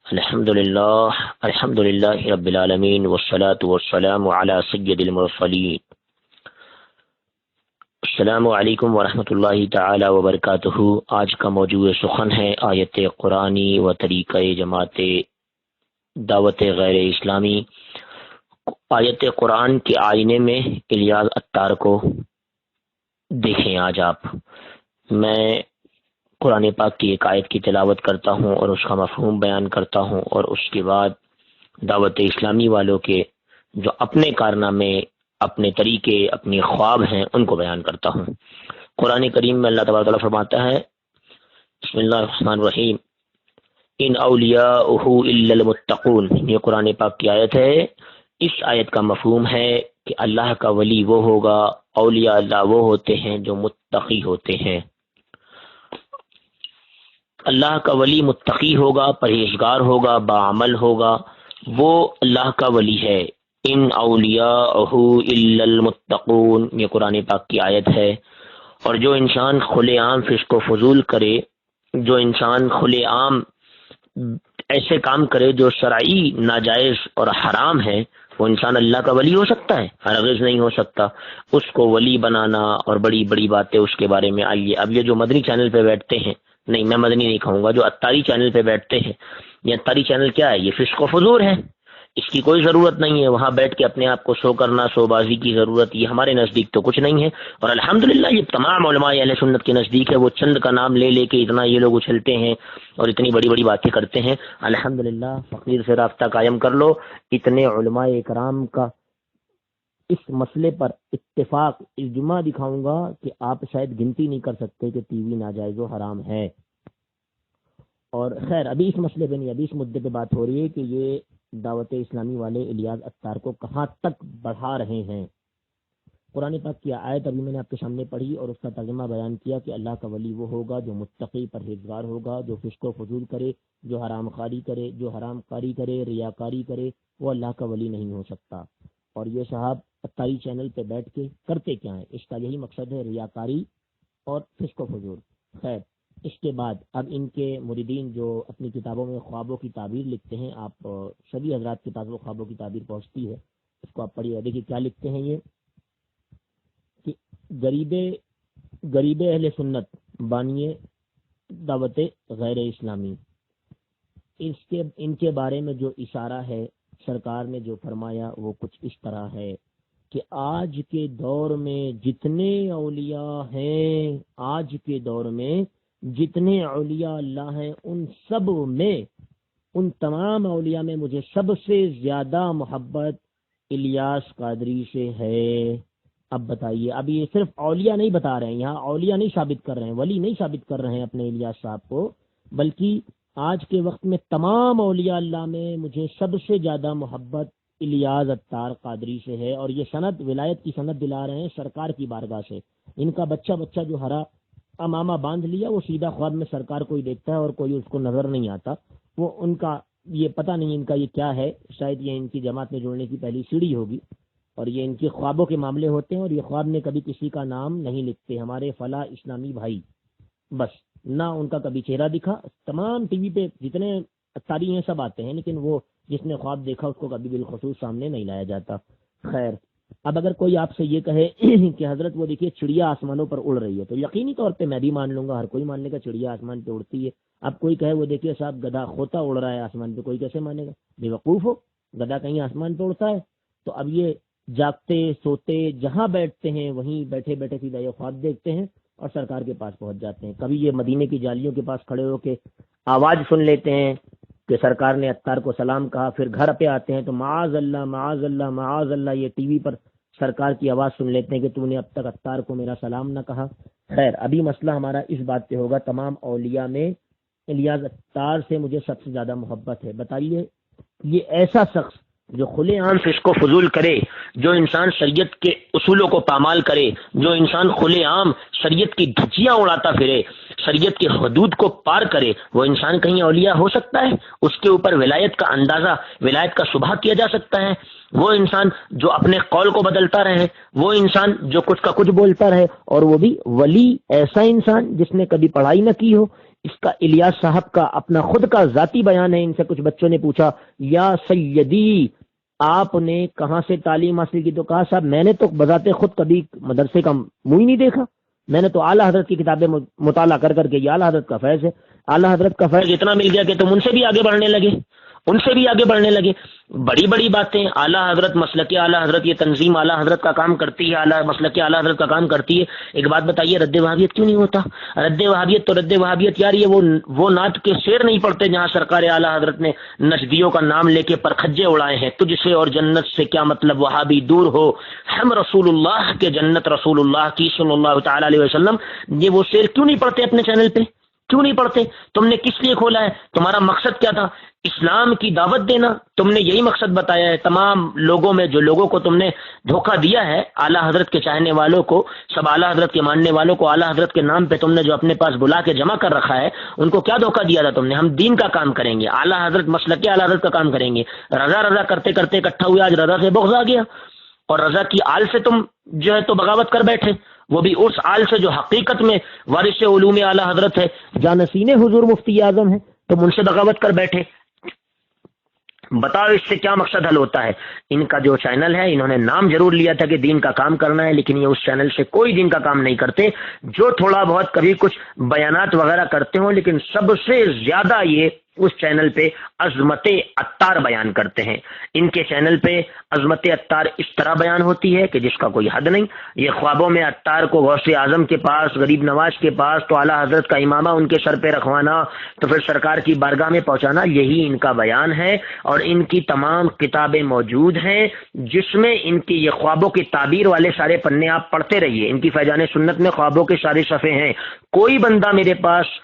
الحمد للہ رب العالمین والصلاة والسلام علی سید المرسلین۔ السلام علیکم ورحمۃ اللہ تعالی وبرکاتہ۔ آج کا موضوع سخن ہے آیت قرآنی و طریقہ جماعت دعوت غیر اسلامی۔ آیت قرآن کے آئینے میں الیاس عطار کو دیکھیں۔ آج میں قرآن پاک کی ایک آیت کی تلاوت کرتا ہوں اور اس کا مفہوم بیان کرتا ہوں، اور اس کے بعد دعوت اسلامی والوں کے جو اپنے کارنامے، اپنے طریقے، اپنی خواب ہیں، ان کو بیان کرتا ہوں۔ قرآن کریم میں اللہ تبارک و تعالیٰ فرماتا ہے، بسم اللہ الرحمن الرحیم، ان اولیاءہ الا المتقون۔ یہ قرآن پاک کی آیت ہے۔ اس آیت کا مفہوم ہے کہ اللہ کا ولی وہ ہوگا، اولیاء اللہ وہ ہوتے ہیں جو متقی ہوتے ہیں۔ اللہ کا ولی متقی ہوگا، پرہیزگار ہوگا، باعمل ہوگا، وہ اللہ کا ولی ہے۔ ان اولیاءہ الا المتقون، یہ قرآن پاک کی آیت ہے۔ اور جو انسان کھلے عام فسق و فضول کرے، جو انسان کھلے عام ایسے کام کرے جو شرعی ناجائز اور حرام ہے، وہ انسان اللہ کا ولی ہو سکتا ہے؟ ہرگز نہیں ہو سکتا۔ اس کو ولی بنانا اور بڑی بڑی باتیں اس کے بارے میں آئیے۔ اب یہ جو مدنی چینل پہ بیٹھتے ہیں، نہیں میں مدنی نہیں کہوں گا، جو عطاری چینل پہ بیٹھتے ہیں، یہ عطاری چینل کیا ہے؟ یہ فسق و فجور ہے۔ اس کی کوئی ضرورت نہیں ہے وہاں بیٹھ کے اپنے آپ کو شو کرنا، شو بازی کی ضرورت یہ ہمارے نزدیک تو کچھ نہیں ہے۔ اور الحمدللہ یہ تمام علماء اہل سنت کے نزدیک ہے۔ وہ چند کا نام لے لے کے اتنا یہ لوگ اچھلتے ہیں اور اتنی بڑی بڑی باتیں کرتے ہیں۔ الحمدللہ فقیر سے رابطہ قائم کر لو۔ اتنے علماء کرام کا اس مسئلے پر اتفاق، اجماع دکھاؤں گا کہ آپ شاید گنتی نہیں کر سکتے کہ ٹی وی ناجائز و حرام ہے۔ اور خیر ابھی اس مسئلے پہ نہیں، ابھی اس مدعے پہ بات ہو رہی ہے کہ یہ دعوت اسلامی والے الیاس عطار کو کہاں تک بڑھا رہے ہیں۔ قرآن پاک کی آیت ابھی میں نے آپ کے سامنے پڑھی اور اس کا ترجمہ بیان کیا کہ اللہ کا ولی وہ ہوگا جو متقی پرہیزگار ہوگا، جو فسق و فضول کرے، جو حرام کاری کرے، ریاکاری کرے، وہ اللہ کا ولی نہیں ہو سکتا۔ اور یہ صاحب عطاری چینل پہ بیٹھ کے کرتے کیا ہیں؟ اس کا یہی مقصد ہے، ریاکاری اور فسق و فضول۔ خیر اس کے بعد اب ان کے مریدین جو اپنی کتابوں میں خوابوں کی تعبیر لکھتے ہیں، آپ سبھی حضرات کے پاس وہ خوابوں کی تعبیر پہنچتی ہے، اس کو آپ پڑھیے۔ دیکھیے کیا لکھتے ہیں یہ کہ غریب اہل سنت بانیے دعوت غیر اسلامی، ان کے بارے میں جو اشارہ ہے سرکار نے جو فرمایا وہ کچھ اس طرح ہے کہ آج کے دور میں جتنے اولیاء ہیں، آج کے دور میں جتنے اولیاء اللہ ہیں، ان تمام اولیاء میں مجھے سب سے زیادہ محبت الیاس قادری سے ہے۔ اب بتائیے، اب یہ صرف اولیاء نہیں بتا رہے ہیں، یہاں اولیاء نہیں ثابت کر رہے ہیں، ولی نہیں ثابت کر رہے ہیں اپنے الیاس صاحب کو، بلکہ آج کے وقت میں تمام اولیاء اللہ میں مجھے سب سے زیادہ محبت الیاس عطار قادری سے ہے۔ اور یہ سند، ولایت کی سند دلا رہے ہیں سرکار کی بارگاہ سے۔ ان کا بچہ جو ہرا امامہ باندھ لیا، وہ سیدھا خواب میں سرکار کوئی دیکھتا ہے اور کوئی اس کو نظر نہیں آتا۔ وہ ان کا یہ پتہ نہیں ان کا یہ کیا ہے، شاید یہ ان کی جماعت میں جوڑنے کی پہلی سیڑھی ہوگی، اور یہ ان کی خوابوں کے معاملے ہوتے ہیں، اور یہ خواب میں کبھی کسی کا نام نہیں لکھتے، ہمارے فلاں اسلامی بھائی، بس نہ ان کا کبھی چہرہ دکھا۔ تمام ٹی وی پہ جتنے عطاری ہیں سب آتے ہیں، لیکن وہ جس نے خواب دیکھا اس کو کبھی بالخصوص سامنے نہیں لایا جاتا۔ خیر اب اگر کوئی آپ سے یہ کہے کہ حضرت وہ دیکھیے چڑیا آسمانوں پر اڑ رہی ہے، تو یقینی طور پہ میں بھی مان لوں گا، ہر کوئی مان لے گا چڑیا آسمان پہ اڑتی ہے۔ اب کوئی کہے وہ دیکھیے صاحب گدھا کھوتا اڑ رہا ہے آسمان پہ، کوئی کیسے مانے گا؟ بے وقوف ہو، گدھا کہیں آسمان پہ اڑتا ہے؟ تو اب یہ جاگتے سوتے جہاں بیٹھتے ہیں وہیں بیٹھے بیٹھے سیدھا یہ خواب دیکھتے ہیں اور سرکار کے پاس پہنچ جاتے ہیں۔ کبھی یہ مدینے کی جالیوں کے پاس کھڑے ہو کے آواز سن لیتے ہیں کہ سرکار نے عطار کو سلام کہا، پھر گھر پہ آتے ہیں تو معاذ اللہ معاذ اللہ معاذ اللہ، یہ ٹی وی پر سرکار کی آواز سن لیتے ہیں کہ تو نے اب تک عطار کو میرا سلام نہ کہا۔ خیر ابھی مسئلہ ہمارا اس بات پہ ہوگا، تمام اولیاء میں الیاس عطار سے مجھے سب سے زیادہ محبت ہے۔ بتائیے یہ ایسا شخص جو کھلے عام فسق و فضول کرے، جو انسان شریعت کے اصولوں کو پامال کرے، جو انسان کھلے عام شریعت کی دھجیاں اڑاتا پھرے، شریعت کی حدود کو پار کرے، وہ انسان کہیں اولیاء ہو سکتا ہے؟ اس کے اوپر ولایت کا اندازہ، ولایت کا شبہ کیا جا سکتا ہے؟ وہ انسان جو اپنے قول کو بدلتا رہے، وہ انسان جو کچھ کا کچھ بولتا رہے، اور وہ بھی ولی، ایسا انسان جس نے کبھی پڑھائی نہ کی ہو، اس کا الیاس صاحب کا اپنا خود کا ذاتی بیان ہے. ان سے کچھ بچوں نے پوچھا یا سیدی آپ نے کہاں سے تعلیم حاصل کی؟ تو کہا صاحب میں نے تو بذات خود کبھی مدرسے کا منہ ہی نہیں دیکھا, میں نے تو اعلیٰ حضرت کی کتابیں مطالعہ کر کر کے, یہ اعلیٰ حضرت کا فیض ہے. اعلیٰ حضرت کا فیض اتنا مل گیا کہ تم ان سے بھی آگے بڑھنے لگے, ان سے بھی آگے بڑھنے لگے. بڑی بڑی باتیں اعلیٰ حضرت, مسلک اعلیٰ حضرت, یہ تنظیم اعلیٰ حضرت کا کام کرتی ہے, مسلک اعلیٰ حضرت کا کام کرتی ہے. ایک بات بتائیے, رد وہابیت کیوں نہیں ہوتا؟ رد وہابیت تو رد وہابیت یار, یہ وہ نعت کے شعر نہیں پڑھتے جہاں سرکار اعلیٰ حضرت نے نجدیوں کا نام لے کے پرکھجے اڑائے ہیں. تجھ سے اور جنت سے کیا مطلب وہابی دور ہو, ہم رسول اللہ کے جنت رسول اللہ کی صلی اللہ تعالی علیہ وسلم. یہ وہ شعر کیوں نہیں پڑھتے اپنے چینل پہ؟ کیوں نہیں پڑھتے؟ تم نے کس لیے کھولا ہے؟ تمہارا مقصد کیا تھا؟ اسلام کی دعوت دینا. تم نے یہی مقصد بتایا ہے. تمام لوگوں میں جو لوگوں کو تم نے دھوکہ دیا ہے, اعلیٰ حضرت کے چاہنے والوں کو, سب اعلیٰ حضرت کے ماننے والوں کو اعلیٰ حضرت کے نام پہ تم نے جو اپنے پاس بلا کے جمع کر رکھا ہے, ان کو کیا دھوکہ دیا تھا تم نے؟ ہم دین کا کام کریں گے, اعلیٰ حضرت مسلک اعلیٰ حضرت کا کام کریں گے. رضا رضا کرتے کرتے اکٹھا ہوئے, آج رضا سے بغض آ گیا, اور رضا کی آل سے تم جو ہے تو بغاوت کر بیٹھے, وہ بھی اس آل سے جو حقیقت میں وارث علوم اعلیٰ حضرت ہے, جانشین حضور مفتی اعظم ہے, تم ان سے بغاوت کر بیٹھے. بتاؤ اس سے کیا مقصد حل ہوتا ہے؟ ان کا جو چینل ہے, انہوں نے نام ضرور لیا تھا کہ دین کا کام کرنا ہے, لیکن یہ اس چینل سے کوئی دین کا کام نہیں کرتے. جو تھوڑا بہت کبھی کچھ بیانات وغیرہ کرتے ہوں, لیکن سب سے زیادہ یہ اس چینل پہ عظمت عطار بیان کرتے ہیں. ان کے چینل پہ عظمت عطار اس طرح بیان ہوتی ہے کہ جس کا کوئی حد نہیں. یہ خوابوں میں عطار کو غوث اعظم کے پاس, غریب نواز کے پاس, تو اعلیٰ حضرت کا امامہ ان کے سر پہ رکھوانا, تو پھر سرکار کی بارگاہ میں پہنچانا, یہی ان کا بیان ہے. اور ان کی تمام کتابیں موجود ہیں جس میں ان کی یہ خوابوں کی تعبیر والے سارے پنے آپ پڑھتے رہیے. ان کی فیضان سنت میں خوابوں کے سارے صفحے ہیں. کوئی بندہ میرے پاس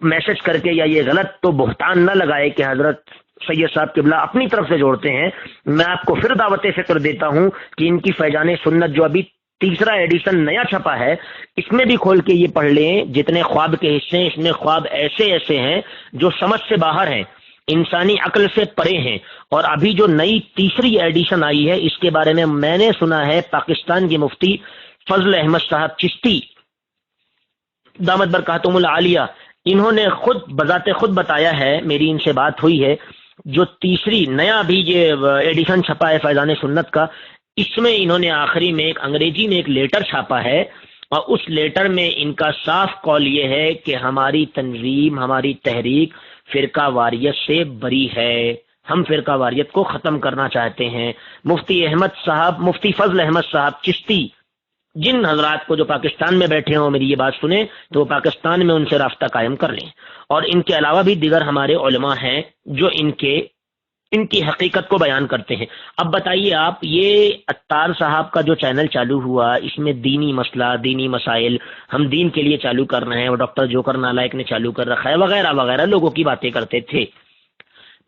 میسج کر کے یا یہ غلط تو بہتان نہ لگائے کہ حضرت سید صاحب قبلہ اپنی طرف سے جوڑتے ہیں. میں آپ کو پھر دعوت فکر دیتا ہوں کہ ان کی فیضان سنت جو ابھی تیسرا ایڈیشن نیا چھپا ہے, اس میں بھی کھول کے یہ پڑھ لیں. جتنے خواب کے حصے ہیں, اس میں خواب ایسے ایسے ہیں جو سمجھ سے باہر ہیں, انسانی عقل سے پرے ہیں. اور ابھی جو نئی تیسری ایڈیشن آئی ہے, اس کے بارے میں نے سنا ہے پاکستان کے مفتی فضل احمد صاحب چشتی دامت برکاتہم العالیہ, انہوں نے خود بذات خود بتایا ہے, میری ان سے بات ہوئی ہے, جو تیسری نیا بھی یہ ایڈیشن چھپا ہے فیضان سنت کا, اس میں انہوں نے آخری میں ایک انگریزی میں ایک لیٹر چھاپا ہے, اور اس لیٹر میں ان کا صاف قول یہ ہے کہ ہماری تنظیم, ہماری تحریک فرقہ واریت سے بری ہے, ہم فرقہ واریت کو ختم کرنا چاہتے ہیں. مفتی احمد صاحب, مفتی فضل احمد صاحب چشتی, جن حضرات کو جو پاکستان میں بیٹھے ہوں میری یہ بات سنیں تو وہ پاکستان میں ان سے رابطہ قائم کر لیں. اور ان کے علاوہ بھی دیگر ہمارے علماء ہیں جو ان کی حقیقت کو بیان کرتے ہیں. اب بتائیے آپ, یہ عطار صاحب کا جو چینل چالو ہوا, اس میں دینی مسئلہ, دینی مسائل, ہم دین کے لیے چالو کر رہے ہیں, اور ڈاکٹر جوکر نالائق نے چالو کر رکھا ہے, وغیرہ وغیرہ لوگوں کی باتیں کرتے تھے.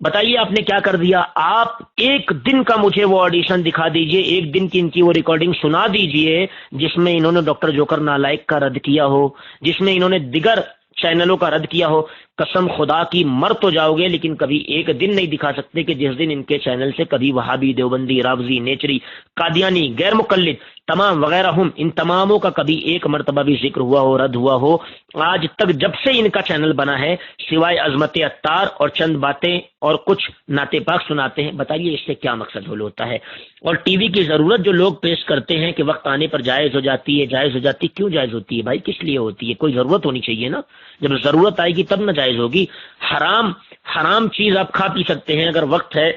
بتائیے آپ نے کیا کر دیا؟ آپ ایک دن کا مجھے وہ آڈیشن دکھا دیجئے, ایک دن کی ان کی وہ ریکارڈنگ سنا دیجئے جس میں انہوں نے ڈاکٹر جوکر نالائق کا رد کیا ہو, جس میں انہوں نے دیگر چینلوں کا رد کیا ہو. قسم خدا کی مر تو جاؤ گے, لیکن کبھی ایک دن نہیں دکھا سکتے کہ جس دن ان کے چینل سے کبھی وہابی, دیوبندی, رافضی, نیچری, قادیانی, غیر مقلد تمام وغیرہ ہم, ان تماموں کا کبھی ایک مرتبہ بھی ذکر ہوا ہو, رد ہوا ہو. آج تک جب سے ان کا چینل بنا ہے, سوائے عظمت عطار اور چند باتیں اور کچھ نعت پاک سناتے ہیں. بتائیے اس سے کیا مقصد حل ہوتا ہے؟ اور ٹی وی کی ضرورت جو لوگ پیش کرتے ہیں کہ وقت آنے پر جائز ہو جاتی ہے, جائز ہو جاتی, کیوں جائز ہوتی ہے بھائی؟ کس لیے ہوتی ہے؟ کوئی ضرورت ہونی چاہیے نا, جب ضرورت آئے گی تب نہ جائز ہوگی. حرام چیز آپ کھا پی سکتے ہیں, اگر وقت ہے,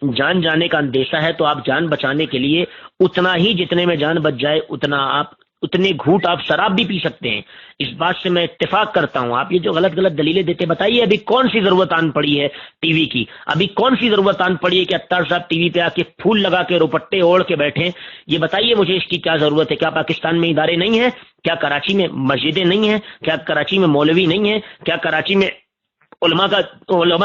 جان جانے کا اندیشہ ہے تو آپ جان بچانے کے لیے اتنا ہی, جتنے میں جان بچ جائے اتنے گھوٹ آپ شراب بھی پی سکتے ہیں. اس بات سے میں اتفاق کرتا ہوں. آپ یہ جو غلط دلیلیں دیتے, بتائیے ابھی کون سی ضرورت آن پڑی ہے ٹی وی کی؟ ابھی کون سی ضرورت آن پڑی ہے کہ عطار صاحب ٹی وی پہ آ کے پھول لگا کے روپٹے اوڑھ کے بیٹھیں؟ یہ بتائیے مجھے اس کی کیا ضرورت ہے؟ کیا پاکستان میں ادارے نہیں ہیں؟ کیا کراچی میں مسجدیں نہیں ہیں؟ کیا کراچی میں مولوی نہیں ہیں؟ کیا کراچی میں علماء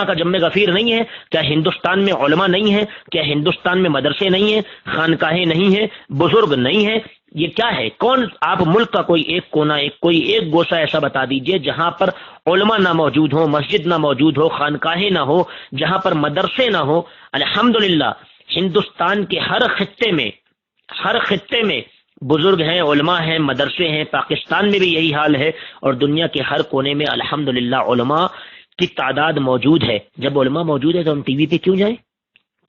کا جم غفیر نہیں ہے؟ کیا ہندوستان میں علماء نہیں ہیں؟ کیا ہندوستان میں مدرسے نہیں ہیں؟ خانقاہیں نہیں ہیں؟ بزرگ نہیں ہیں؟ یہ کیا ہے؟ کون آپ ملک کا کوئی ایک کونا, کوئی ایک گوشہ ایسا بتا دیجئے جہاں پر علماء نہ موجود ہو, مسجد نہ موجود ہو, خانقاہیں نہ ہو, جہاں پر مدرسے نہ ہو. الحمدللہ ہندوستان کے ہر خطے میں بزرگ ہیں، علماء ہیں، مدرسے ہیں، پاکستان میں بھی یہی حال ہے اور دنیا کے ہر کونے میں الحمدللہ علماء کی تعداد موجود ہے۔ جب علماء موجود ہے تو ہم ٹی وی پہ کیوں جائیں؟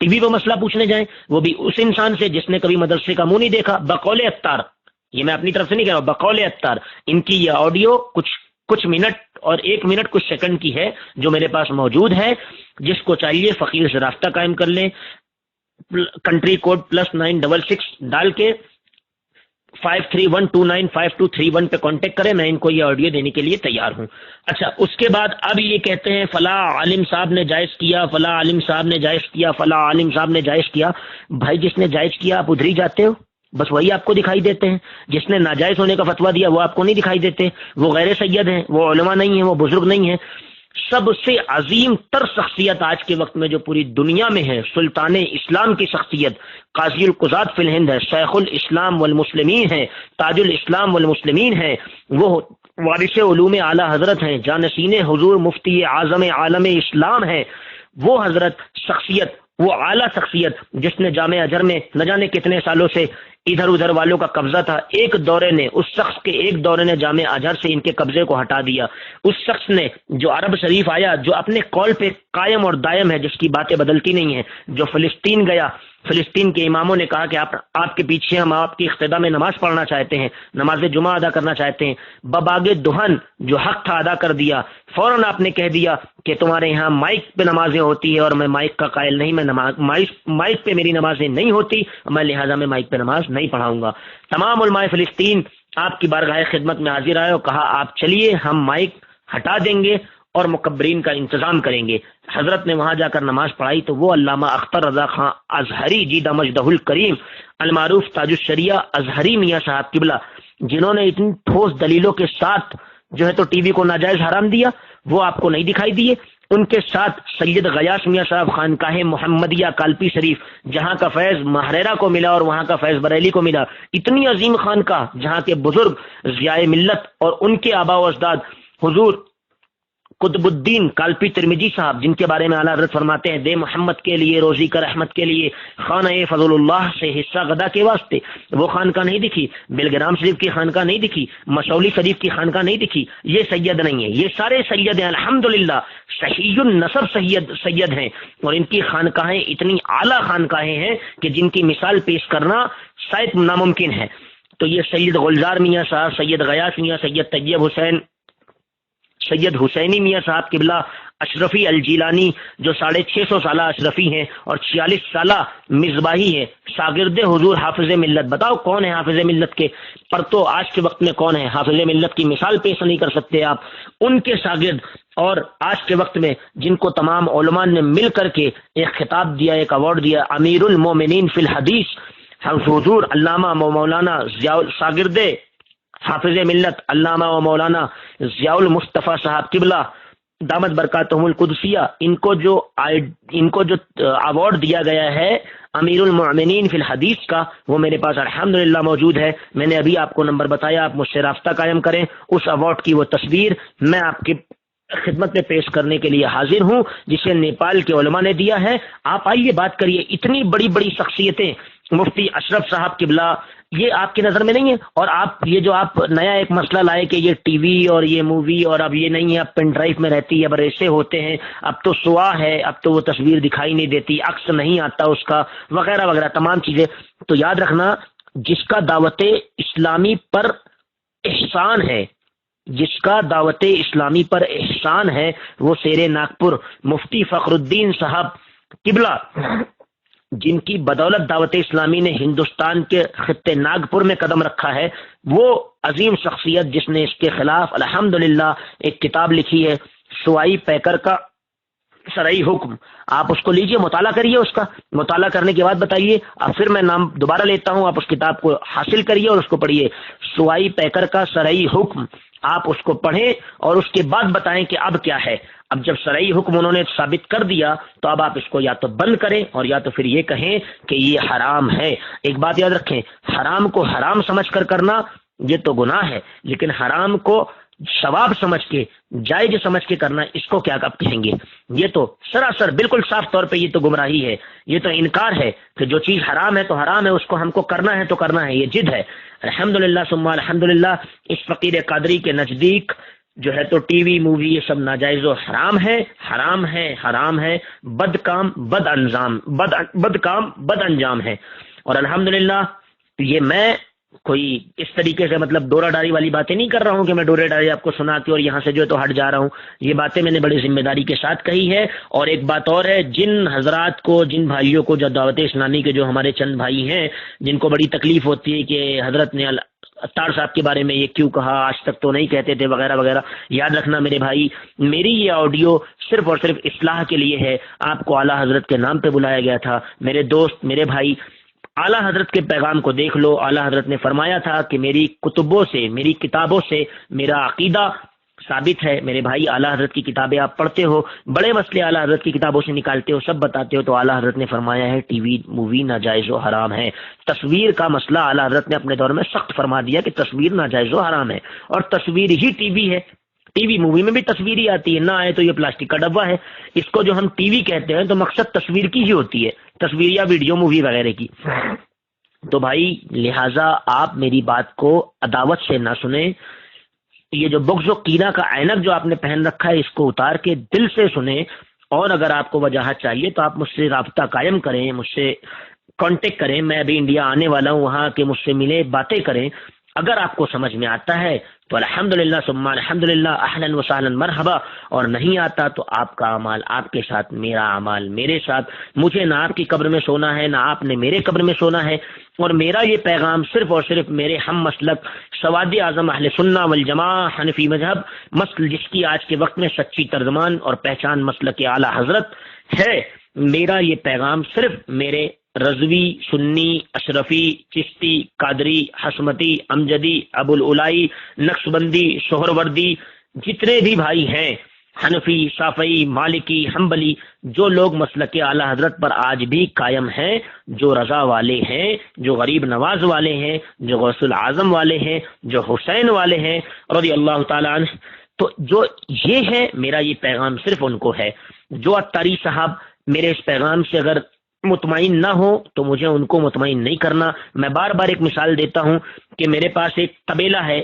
ٹی وی پہ مسئلہ پوچھنے جائیں، وہ بھی اس انسان سے جس نے کبھی مدرسے کا منہ نہیں دیکھا۔ بقول اتار، یہ میں اپنی طرف سے نہیں کہہ رہا ہوں، بقول اتار ان کی یہ آڈیو کچھ منٹ اور 1 منٹ کچھ سیکنڈ کی ہے جو میرے پاس موجود ہے۔ جس کو چاہیے فقیر سے رابطہ قائم کر لیں، کنٹری کوڈ +966 ڈال کے 5312952231 پہ کانٹیکٹ کریں، میں ان کو یہ آڈیو دینے کے لیے تیار ہوں۔ اچھا، اس کے بعد اب یہ کہتے ہیں فلاں عالم صاحب نے جائز کیا، فلاں عالم صاحب نے جائز کیا، فلاں عالم صاحب نے جائز کیا۔ بھائی جس نے جائز کیا آپ ادھر ہی جاتے ہو، بس وہی آپ کو دکھائی دیتے ہیں۔ جس نے ناجائز ہونے کا فتویٰ دیا وہ آپ کو نہیں دکھائی دیتے، وہ غیر سید ہیں، وہ علماء نہیں ہیں، وہ بزرگ نہیں ہیں۔ سب سے عظیم تر شخصیت آج کے وقت میں جو پوری دنیا میں ہے، سلطان اسلام کی شخصیت، قاضی القضات فی الہند ہے، شیخ الاسلام والمسلمین ہے، تاج الاسلام والمسلمین ہے، وہ وارث علوم اعلی حضرت ہیں، جانشین حضور مفتی اعظم عالم اسلام ہے۔ وہ حضرت شخصیت، وہ اعلیٰ شخصیت جس نے جامع اجر میں نہ جانے کتنے سالوں سے ادھر ادھر والوں کا قبضہ تھا، ایک دورے نے اس شخص کے ایک دورے نے جامع اجر سے ان کے قبضے کو ہٹا دیا۔ اس شخص نے جو عرب شریف آیا، جو اپنے قول پہ قائم اور دائم ہے، جس کی باتیں بدلتی نہیں ہیں، جو فلسطین گیا، فلسطین کے اماموں نے کہا کہ آپ کے پیچھے ہم آپ کی اقتداء میں نماز پڑھنا چاہتے ہیں، نماز جمعہ ادا کرنا چاہتے ہیں، بباگ دہن جو حق تھا ادا کر دیا۔ فوراً آپ نے کہہ دیا کہ تمہارے یہاں مائک پہ نمازیں ہوتی ہے اور میں مائک کا قائل نہیں، میں مائک پہ میری نمازیں نہیں ہوتی، میں لہٰذا میں مائک پہ نماز نہیں پڑھاؤں گا۔ تمام علماء فلسطین آپ کی بارگاہ خدمت میں حاضر آئے اور کہا آپ چلیے ہم مائک ہٹا دیں گے اور مکبرین کا انتظام کریں گے۔ حضرت نے وہاں جا کر نماز پڑھائی تو وہ علامہ اختر رضا خان ازہری جیدہ مجدہ الکریم المعروف تاج الشریعہ ازہری میاں صاحب قبلہ، جنہوں نے اتنی ٹھوس دلیلوں کے ساتھ جو ہے تو ٹی وی کو ناجائز حرام دیا، وہ آپ کو نہیں دکھائی دیے۔ ان کے ساتھ سید غیاث میاں صاحب خانقاہ محمدیہ کالپی شریف، جہاں کا فیض مہریرا کو ملا اور وہاں کا فیض بریلی کو ملا، اتنی عظیم خانقاہ جہاں کے بزرگ ضیاء ملت اور ان کے آباء و اجداد حضور قطب الدین کالپی ترمذی صاحب، جن کے بارے میں اعلیٰ حضرت فرماتے ہیں دے محمد کے لیے روزی کا رحمت کے لیے خانہ فضل اللہ سے حصہ غدا کے واسطے، وہ خانقاہ نہیں دکھی، بلگرام شریف کی خانقاہ نہیں دکھی، مشولی شریف کی خانقاہ نہیں دکھی۔ یہ سید نہیں ہے، یہ سارے سید ہیں الحمدللہ، صحیح النسب سید ہیں، اور ان کی خانقاہیں اتنی اعلیٰ خانقاہیں ہیں کہ جن کی مثال پیش کرنا شاید ناممکن ہے۔ تو یہ سید گلزار میاں صاحب، سید غیاث میاں، سید طیب حسین، سید حسینی میاں صاحب قبلہ، اشرفی الجیلانی جو 650 سالہ اشرفی ہیں اور 46 سالہ مصباحی ہیں، شاگرد حضور حافظ ملت۔ بتاؤ کون ہے حافظ ملت کے؟ پر تو آج کے وقت میں کون ہے حافظ ملت کی مثال پیش نہیں کر سکتے آپ، ان کے شاگرد۔ اور آج کے وقت میں جن کو تمام علماء نے مل کر کے ایک خطاب دیا، ایک ایوارڈ دیا، امیر المومنین فی الحدیث حضور علامہ مولانا شاگرد حافظ ملت علامہ و مولانا ضیاء المصطفیٰ صاحب قبلہ دامت برکاتہم القدسیہ، ان کو جو ایوارڈ دیا گیا ہے امیر المؤمنین فی الحدیث کا، وہ میرے پاس الحمدللہ موجود ہے۔ میں نے ابھی آپ کو نمبر بتایا، آپ مجھ سے رابطہ قائم کریں، اس ایوارڈ کی وہ تصویر میں آپ کی خدمت میں پیش کرنے کے لیے حاضر ہوں، جسے نیپال کے علماء نے دیا ہے۔ آپ آئیے بات کریے، اتنی بڑی بڑی شخصیتیں، مفتی اشرف صاحب قبلہ، یہ آپ کی نظر میں نہیں ہے؟ اور آپ یہ جو آپ نیا ایک مسئلہ لائے کہ یہ ٹی وی اور یہ مووی اور اب یہ نہیں ہے، اب پن ڈرائیو میں رہتی ہے، اب ایسے ہوتے ہیں، اب تو سوا ہے، اب تو وہ تصویر دکھائی نہیں دیتی، عکس نہیں آتا اس کا، وغیرہ وغیرہ تمام چیزیں، تو یاد رکھنا جس کا دعوت اسلامی پر احسان ہے، جس کا دعوت اسلامی پر احسان ہے، وہ شیر ناگپور مفتی فخر الدین صاحب قبلہ، جن کی بدولت دعوت اسلامی نے ہندوستان کے خطے ناگپور میں قدم رکھا ہے، وہ عظیم شخصیت جس نے اس کے خلاف الحمدللہ ایک کتاب لکھی ہے، سوائی پیکر کا شرعی حکم۔ آپ اس کو لیجئے، مطالعہ کریے، اس کا مطالعہ کرنے کے بعد بتائیے، اب پھر میں نام دوبارہ لیتا ہوں، آپ اس کتاب کو حاصل کریے اور اس کو پڑھیے، سوائی پیکر کا شرعی حکم، آپ اس کو پڑھیں اور اس کے بعد بتائیں کہ اب کیا ہے۔ اب جب شرعی حکم انہوں نے ثابت کر دیا تو اب آپ اس کو یا تو بند کریں اور یا تو پھر یہ کہیں کہ یہ حرام ہے۔ ایک بات یاد رکھیں، حرام کو حرام سمجھ کر کرنا یہ تو گناہ ہے، لیکن حرام کو ثواب سمجھ کے جائز سمجھ کے کرنا، اس کو کیا آپ کہیں گے؟ یہ تو سراسر بالکل صاف طور پہ یہ تو گمراہی ہے، یہ تو انکار ہے کہ جو چیز حرام ہے تو حرام ہے، اس کو ہم کو کرنا ہے تو کرنا ہے، یہ ضد ہے۔ الحمدللہ ثم الحمدللہ اس فقیر قادری کے نزدیک جو ہے تو ٹی وی مووی یہ سب ناجائز و حرام ہے، حرام ہے، حرام ہے، بد کام بد انجام، بد کام بد انجام ہے۔ اور الحمدللہ یہ میں کوئی اس طریقے سے مطلب ڈورا ڈاری والی باتیں نہیں کر رہا ہوں کہ میں ڈورے ڈاری آپ کو سنا کے اور یہاں سے جو ہے تو ہٹ جا رہا ہوں، یہ باتیں میں نے بڑی ذمہ داری کے ساتھ کہی ہے۔ اور ایک بات اور ہے، جن حضرات کو، جن بھائیوں کو، جو دعوت اسلامی کے جو ہمارے چند بھائی ہیں جن کو بڑی تکلیف ہوتی ہے کہ حضرت نے اطار صاحب کے بارے میں یہ کیوں کہا، آج تک تو نہیں کہتے تھے وغیرہ وغیرہ، یاد رکھنا میرے بھائی، میری یہ آڈیو صرف اور صرف اصلاح کے لیے ہے۔ آپ کو اعلیٰ حضرت کے نام پہ بلایا گیا تھا، میرے دوست، میرے بھائی، اعلیٰ حضرت کے پیغام کو دیکھ لو۔ اعلیٰ حضرت نے فرمایا تھا کہ میری کتبوں سے، میری کتابوں سے میرا عقیدہ ثابت ہے۔ میرے بھائی، اعلیٰ حضرت کی کتابیں آپ پڑھتے ہو، بڑے مسئلے اعلیٰ حضرت کی کتابوں سے نکالتے ہو، سب بتاتے ہو، تو اعلیٰ حضرت نے فرمایا ہے ٹی وی مووی ناجائز و حرام ہے۔ تصویر کا مسئلہ اعلیٰ حضرت نے اپنے دور میں سخت فرما دیا کہ تصویر ناجائز و حرام ہے، اور تصویر ہی ٹی وی ہے۔ ٹی وی مووی میں بھی تصویر ہی آتی ہے، نہ آئے تو یہ پلاسٹک کا ڈبہ ہے۔ اس کو جو ہم ٹی وی کہتے ہیں تو مقصد تصویر کی ہی ہوتی ہے، تصویر یا ویڈیو مووی وغیرہ کی۔ تو بھائی لہٰذا آپ میری بات کو عداوت سے نہ سنیں، یہ جو بغض و کینہ کا عینک جو آپ نے پہن رکھا ہے اس کو اتار کے دل سے سنیں، اور اگر آپ کو وجاہت چاہیے تو آپ مجھ سے رابطہ قائم کریں، مجھ سے کانٹیکٹ کریں، میں ابھی انڈیا آنے والا ہوں، وہاں کے مجھ سے ملیں، باتیں کریں۔ اگر آپ کو سمجھ میں آتا ہے تو الحمدللہ ثم الحمدللہ، اہلا وسہلا مرحبا، اور نہیں آتا تو آپ کا اعمال آپ کے ساتھ، میرا اعمال میرے ساتھ۔ مجھے نہ آپ کی قبر میں سونا ہے، نہ آپ نے میرے قبر میں سونا ہے، اور میرا یہ پیغام صرف اور صرف میرے ہم مسلک سواد اعظم اہل سنہ والجماعہ حنفی مذہب مسل، جس کی آج کے وقت میں سچی ترجمان اور پہچان مسلک اعلیٰ حضرت ہے، میرا یہ پیغام صرف میرے رضوی، سنی، اشرفی، چشتی، قادری، حسمتی، امجدی، ابو الاولائی، نقشبندی، سہروردی، جتنے بھی بھائی ہیں، حنفی، شافعی، مالکی، حنبلی، جو لوگ مسلک اعلیٰ حضرت پر آج بھی قائم ہیں، جو رضا والے ہیں، جو غریب نواز والے ہیں، جو غوث العظم والے ہیں، جو حسین والے ہیں رضی اللہ تعالیٰ عنہ، تو جو یہ ہے، میرا یہ پیغام صرف ان کو ہے۔ جو عطاری صاحب میرے اس پیغام سے اگر مطمئن نہ ہو تو مجھے ان کو مطمئن نہیں کرنا۔ میں بار بار ایک مثال دیتا ہوں کہ میرے پاس ایک طبیلہ ہے،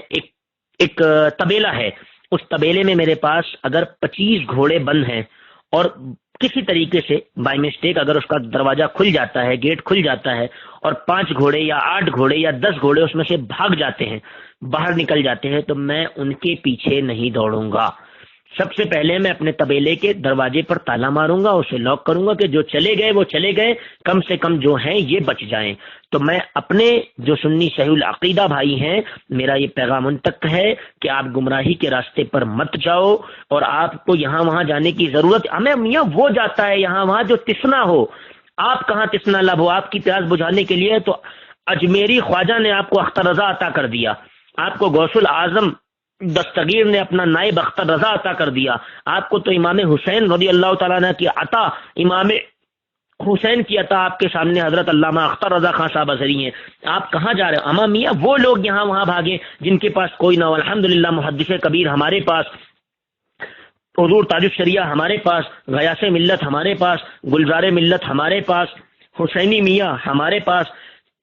ایک طبیلہ ہے، اس طبیلے میں میرے پاس اگر 25 گھوڑے بند ہیں، اور کسی طریقے سے بائی مسٹیک اگر اس کا دروازہ کھل جاتا ہے، گیٹ کھل جاتا ہے، اور 5 گھوڑے یا 8 گھوڑے یا 10 گھوڑے اس میں سے بھاگ جاتے ہیں، باہر نکل جاتے ہیں، تو میں ان کے پیچھے نہیں دوڑوں گا۔ سب سے پہلے میں اپنے طبیلے کے دروازے پر تالا ماروں گا، اسے لاک کروں گا کہ جو چلے گئے وہ چلے گئے، کم سے کم جو ہیں یہ بچ جائیں۔ تو میں اپنے جو سنی صحیح العقیدہ بھائی ہیں، میرا یہ پیغام ان تک ہے کہ آپ گمراہی کے راستے پر مت جاؤ، اور آپ کو یہاں وہاں جانے کی ضرورت، ہمیں میاں وہ جاتا ہے یہاں وہاں جو تسنا ہو، آپ کہاں تسنا لب ہو؟ آپ کی پیاس بجھانے کے لیے تو اجمیری خواجہ نے آپ کو اختر رضا عطا کر دیا، آپ کو غوث العظم دستگیر نے اپنا نائب اختر رضا عطا کر دیا، آپ کو تو امام حسین رضی اللہ تعالیٰ عنہ کی عطا، امام حسین کی عطا آپ کے سامنے حضرت علامہ اختر رضا خان صاحب ازہری ہیں۔ آپ کہاں جا رہے ہو؟ اما میاں وہ لوگ یہاں وہاں بھاگے جن کے پاس کوئی نہ ہو۔ الحمدللہ محدث کبیر ہمارے پاس، حضور تاج الشریعہ ہمارے پاس، غیاث ملت ہمارے پاس، گلزار ملت ہمارے پاس، حسینی میاں ہمارے پاس،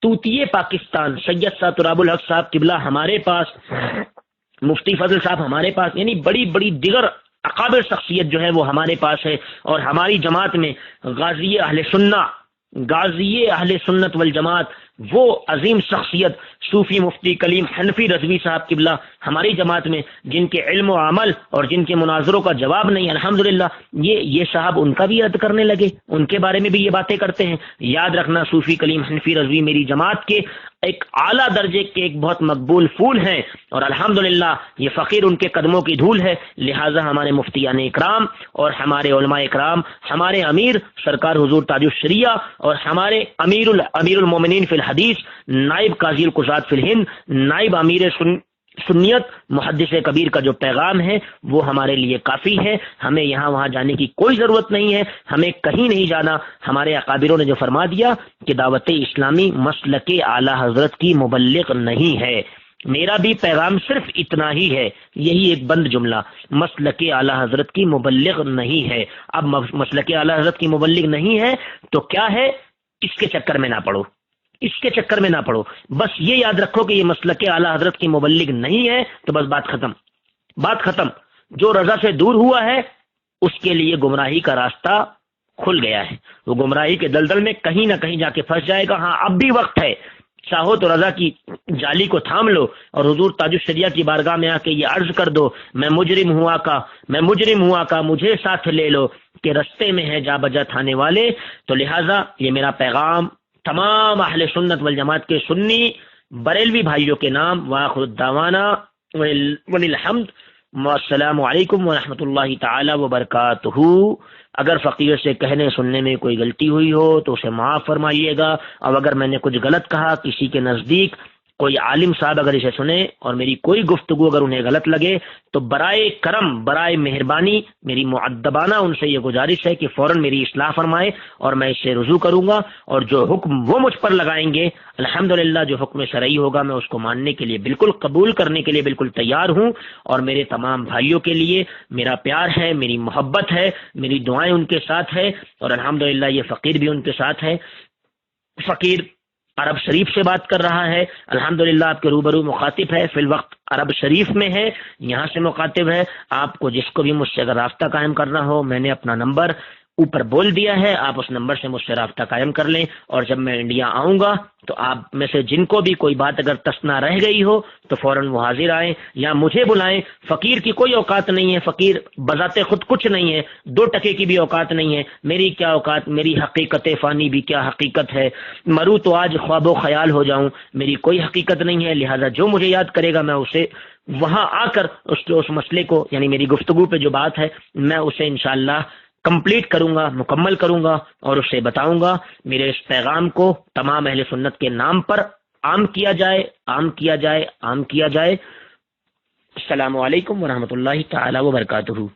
توتیے پاکستان سید صاحب تراب الحق صاحب قبلہ ہمارے پاس، مفتی فضل صاحب ہمارے پاس، یعنی بڑی بڑی دیگر اکابر شخصیت جو ہے وہ ہمارے پاس ہے۔ اور ہماری جماعت میں غازی اہل سنت والجماعت، وہ عظیم شخصیت صوفی مفتی کلیم حنفی رضوی صاحب قبلہ ہماری جماعت میں، جن کے علم و عمل اور جن کے مناظروں کا جواب نہیں، الحمدللہ یہ صاحب ان کا بھی رد کرنے لگے، ان کے بارے میں بھی یہ باتیں کرتے ہیں۔ یاد رکھنا، صوفی کلیم حنفی رضوی میری جماعت کے ایک اعلیٰ درجے کے ایک بہت مقبول پھول ہیں، اور الحمدللہ یہ فقیر ان کے قدموں کی دھول ہے۔ لہٰذا ہمارے مفتیان اکرام اور ہمارے علماء اکرام، ہمارے امیر سرکار حضور تاج الشریعہ اور ہمارے امیر المومنین فی الحدیث، نائب قاضی القضات فی الہند، نائب امیر سنیت محدث کبیر کا جو پیغام ہے وہ ہمارے لیے کافی ہے۔ ہمیں یہاں وہاں جانے کی کوئی ضرورت نہیں ہے، ہمیں کہیں نہیں جانا۔ ہمارے اکابروں نے جو فرما دیا کہ دعوت اسلامی مسلک اعلی حضرت کی مبلغ نہیں ہے، میرا بھی پیغام صرف اتنا ہی ہے، یہی ایک بند جملہ، مسلک اعلی حضرت کی مبلغ نہیں ہے۔ اب مسلک اعلی حضرت کی مبلغ نہیں ہے تو کیا ہے، اس کے چکر میں نہ پڑو، اس کے چکر میں نہ پڑو، بس یہ یاد رکھو کہ یہ مسلک اعلی حضرت کی مبلغ نہیں ہے تو بس بات ختم، بات ختم۔ جو رضا سے دور ہوا ہے اس کے لیے گمراہی کا راستہ کھل گیا ہے، وہ گمراہی کے دلدل میں کہیں نہ کہیں جا کے پھنس جائے گا۔ ہاں اب بھی وقت ہے، چاہو تو رضا کی جالی کو تھام لو اور حضور تاج الشریعہ کی بارگاہ میں آ کے یہ عرض کر دو، میں مجرم ہوا کا، میں مجرم ہوا کا، مجھے ساتھ لے لو کہ رستے میں ہے جا بجا تھانے والے۔ تو لہٰذا یہ میرا پیغام تمام اہل سنت والجماعت کے سنی بریلوی بھائیوں کے نام، وآخر الدعوانا وللحمد، السلام علیکم ورحمۃ اللہ تعالی وبرکاتہ۔ اگر فقیر سے کہنے سننے میں کوئی غلطی ہوئی ہو تو اسے معاف فرمائیے گا، اور اگر میں نے کچھ غلط کہا کسی کے نزدیک کوئی عالم صاحب اگر اسے سنے اور میری کوئی گفتگو اگر انہیں غلط لگے تو برائے کرم، برائے مہربانی میری معدبانہ ان سے یہ گزارش ہے کہ فوراً میری اصلاح فرمائے اور میں اس سے رجوع کروں گا، اور جو حکم وہ مجھ پر لگائیں گے الحمدللہ جو حکم شرعی ہوگا میں اس کو ماننے کے لیے بالکل، قبول کرنے کے لیے بالکل تیار ہوں۔ اور میرے تمام بھائیوں کے لیے میرا پیار ہے، میری محبت ہے، میری دعائیں ان کے ساتھ ہے، اور الحمدللہ یہ فقیر بھی ان کے ساتھ ہے۔ فقیر عرب شریف سے بات کر رہا ہے، الحمدللہ آپ کے روبرو مخاطب ہے، فی الوقت عرب شریف میں ہے، یہاں سے مخاطب ہے۔ آپ کو جس کو بھی مجھ سے اگر رابطہ قائم کرنا ہو، میں نے اپنا نمبر اوپر بول دیا ہے، آپ اس نمبر سے مجھ سے رابطہ قائم کر لیں، اور جب میں انڈیا آؤں گا تو آپ میں سے جن کو بھی کوئی بات اگر تسنا رہ گئی ہو تو فوراً وہ حاضر آئیں یا مجھے بلائیں۔ فقیر کی کوئی اوقات نہیں ہے، فقیر بذات خود کچھ نہیں ہے، 2 ٹکے کی بھی اوقات نہیں ہے، میری کیا اوقات، میری حقیقت فانی بھی کیا حقیقت ہے، مروں تو آج خواب و خیال ہو جاؤں، میری کوئی حقیقت نہیں ہے۔ لہٰذا جو مجھے یاد کرے گا میں اسے وہاں آ کر اس مسئلے کو، یعنی میری گفتگو پہ جو بات ہے میں اسے انشاءاللہ کمپلیٹ کروں گا، مکمل کروں گا، اور اسے بتاؤں گا میرے اس پیغام کو تمام اہل سنت کے نام پر عام کیا جائے، عام کیا جائے، عام کیا جائے۔ السلام علیکم ورحمۃ اللہ تعالی وبرکاتہ۔